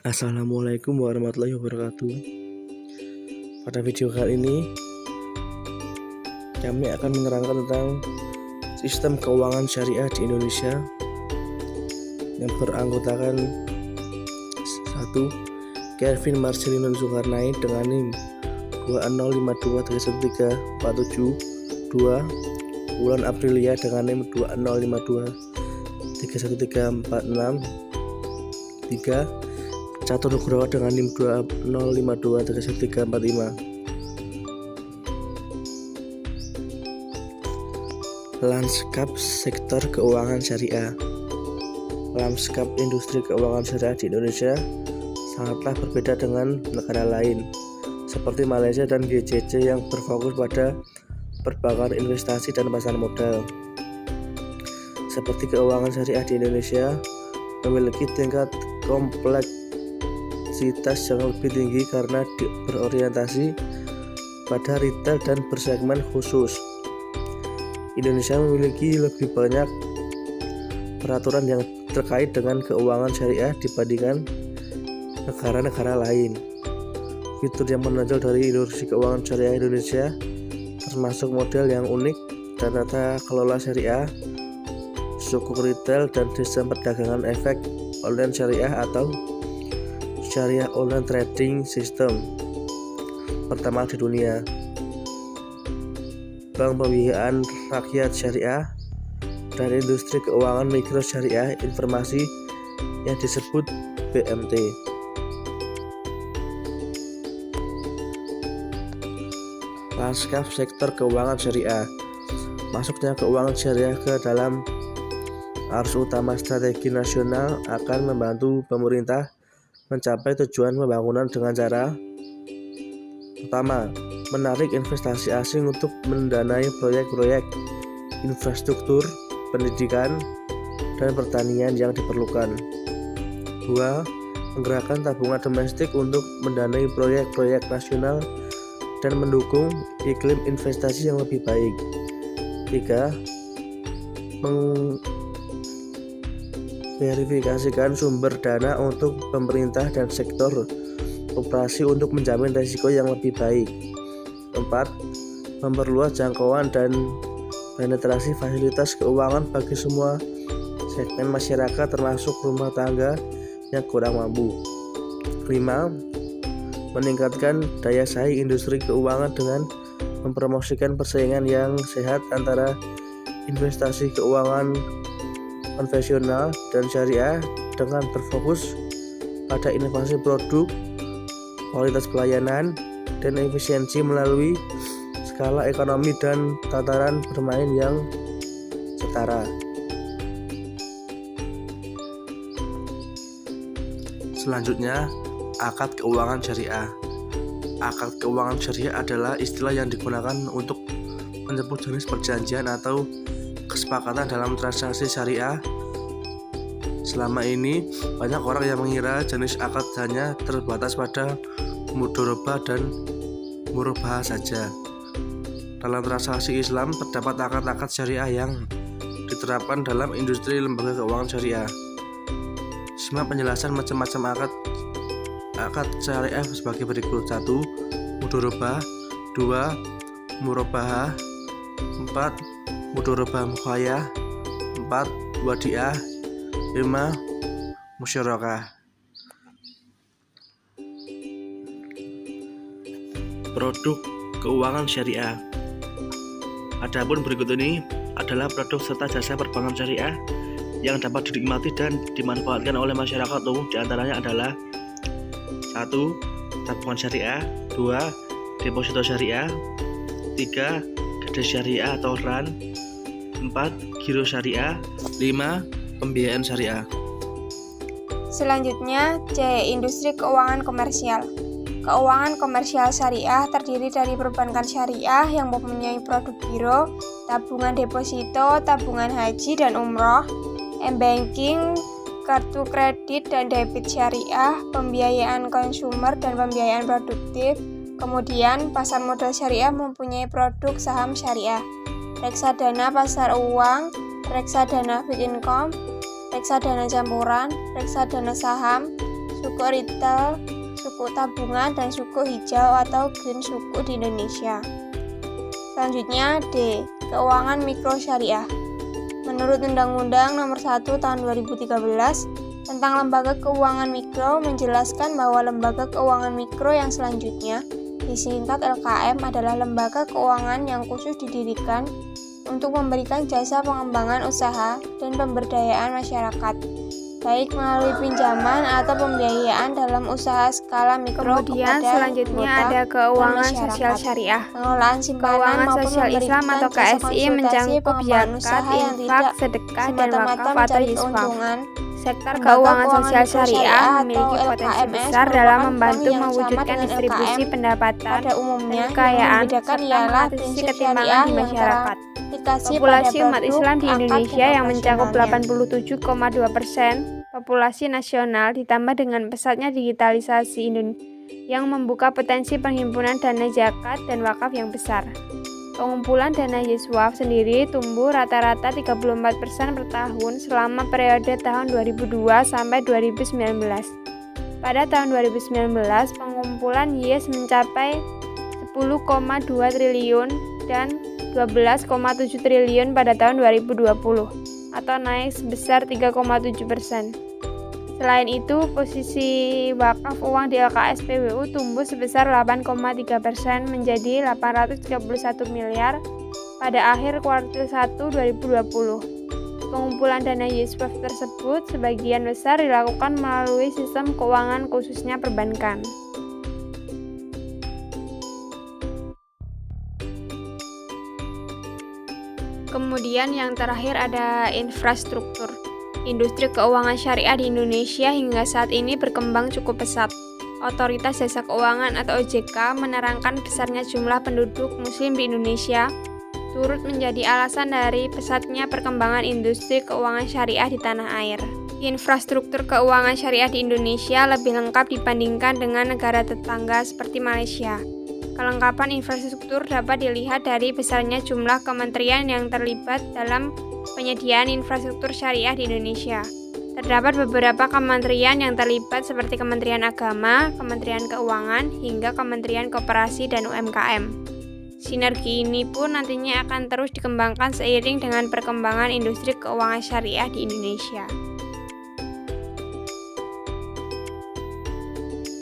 Assalamualaikum warahmatullahi wabarakatuh. Pada video kali ini kami akan menerangkan tentang sistem keuangan syariah di Indonesia yang beranggotakan 1. Kevin Marcelino Zulkarnain dengan NIM 2052-1347. 2. Wulan Aprilia dengan NIM 2052-31346. 3. Catur Nugroho dengan NIM 2052-1345. Lanskap sektor keuangan syariah. Lanskap industri keuangan syariah di Indonesia sangatlah berbeda dengan negara lain seperti Malaysia dan GCC yang berfokus pada perbankan, investasi, dan pasar modal. Seperti keuangan syariah di Indonesia memiliki tingkat kompleksitas yang lebih tinggi karena berorientasi pada retail dan bersegmen khusus. Indonesia memiliki lebih banyak peraturan yang terkait dengan keuangan syariah dibandingkan negara-negara lain. Fitur yang menonjol dari industri keuangan syariah Indonesia termasuk model yang unik dan tata kelola syariah, sukuk retail, dan sistem perdagangan efek online syariah atau syariah online trading system pertama di dunia. Bank Pembiayaan Rakyat Syariah dan industri keuangan mikro syariah informasi yang disebut BMT. Lanskap sektor keuangan syariah. Masuknya keuangan syariah ke dalam arus utama strategi nasional akan membantu pemerintah mencapai tujuan pembangunan dengan cara: pertama, menarik investasi asing untuk mendanai proyek-proyek infrastruktur, pendidikan, dan pertanian yang diperlukan. 2. Menggerakkan tabungan domestik untuk mendanai proyek-proyek nasional dan mendukung iklim investasi yang lebih baik. 3. Verifikasikan sumber dana untuk pemerintah dan sektor operasi untuk menjamin risiko yang lebih baik. 4. Memperluas jangkauan dan penetrasi fasilitas keuangan bagi semua segmen masyarakat termasuk rumah tangga yang kurang mampu. 5. Meningkatkan daya saing industri keuangan dengan mempromosikan persaingan yang sehat antara investasi keuangan konvensional dan syariah dengan berfokus pada inovasi produk, kualitas pelayanan, dan efisiensi melalui skala ekonomi dan tataran bermain yang setara. Selanjutnya, akad keuangan syariah. Akad keuangan syariah adalah istilah yang digunakan untuk menyebut jenis perjanjian atau kesepakatan dalam transaksi syariah. Selama ini banyak orang yang mengira jenis akad hanya terbatas pada mudharabah dan murabahah saja. Dalam transaksi Islam terdapat akad-akad syariah yang diterapkan dalam industri lembaga keuangan syariah. Simak penjelasan macam-macam akad syariah sebagai berikut: 1. Mudharabah. 2. Murabahah. 4. Mudharabah mukhayyah. 4. Wadiah. 5. Musyarakah. Produk keuangan syariah. Adapun berikut ini adalah produk serta jasa perbankan syariah yang dapat dinikmati dan dimanfaatkan oleh masyarakat umum. Di antaranya adalah: 1. Tabungan syariah. 2. Deposito syariah. 3. Gede syariah atau RAN. 4. Giro syariah. 5. Pembiayaan syariah. Selanjutnya, C. Industri keuangan komersial. Keuangan komersial syariah terdiri dari perbankan syariah yang mempunyai produk giro, tabungan deposito, tabungan haji dan umroh, m-banking, kartu kredit dan debit syariah, pembiayaan konsumer dan pembiayaan produktif. Kemudian, pasar modal syariah mempunyai produk saham syariah, reksadana pasar uang, reksadana fixed income, reksadana campuran, reksadana saham, suku retail, suku tabungan, dan suku hijau atau green suku di Indonesia. Selanjutnya D. Keuangan mikro syariah. Menurut Undang-Undang Nomor 1 Tahun 2013 tentang lembaga keuangan mikro menjelaskan bahwa lembaga keuangan mikro yang selanjutnya disingkat LKM adalah lembaga keuangan yang khusus didirikan untuk memberikan jasa pengembangan usaha dan pemberdayaan masyarakat, baik melalui pinjaman atau pembiayaan dalam usaha skala mikro. Kemudian kepada selanjutnya anggota ada keuangan dan sosial masyarakat. syariah. Pengelolaan simpanan Keuangan maupun sosial Islam memberikan atau jasa KSI konsultasi mencakup pengembangan zakat, usaha yang infak, tidak sedekah, dan semata-mata wakaf atau mencari yuswaf. keuntungan. Sektor Lembaga keuangan keuangan sosial mikro syariah syariah memiliki atau potensi LKMS besar dalam merupakan membantu bank yang sama mewujudkan dengan distribusi LKM. pendapatan Pada umumnya, yang kekayaan, membedakan serta ialah mengatasi prinsip ketimpangan syariah di yang masyarakat. teraplikasi Populasi pada umat produk, Islam di akad, Indonesia dan yang mencakup operasionalnya. 87,2% populasi nasional ditambah dengan pesatnya digitalisasi yang membuka potensi penghimpunan dana zakat dan wakaf yang besar. Pengumpulan dana yuswaf sendiri tumbuh rata-rata 34% per tahun selama periode tahun 2002 sampai 2019. Pada tahun 2019, pengumpulan YES mencapai 10,2 triliun dan 12,7 triliun pada tahun 2020, atau naik sebesar 3,7%. Selain itu, posisi wakaf uang di LKS PWU tumbuh sebesar 8,3% menjadi 831 miliar pada akhir kuartil 1 2020. Pengumpulan dana yuswaf tersebut sebagian besar dilakukan melalui sistem keuangan khususnya perbankan. Kemudian yang terakhir ada infrastruktur. Industri keuangan syariah di Indonesia hingga saat ini berkembang cukup pesat. Otoritas Jasa Keuangan atau OJK menerangkan besarnya jumlah penduduk muslim di Indonesia turut menjadi alasan dari pesatnya perkembangan industri keuangan syariah di tanah air. Infrastruktur keuangan syariah di Indonesia lebih lengkap dibandingkan dengan negara tetangga seperti Malaysia. Kelengkapan infrastruktur dapat dilihat dari besarnya jumlah kementerian yang terlibat dalam penyediaan infrastruktur syariah di Indonesia. Terdapat beberapa kementerian yang terlibat seperti Kementerian Agama, Kementerian Keuangan, hingga Kementerian Koperasi dan UMKM. Sinergi ini pun nantinya akan terus dikembangkan seiring dengan perkembangan industri keuangan syariah di Indonesia.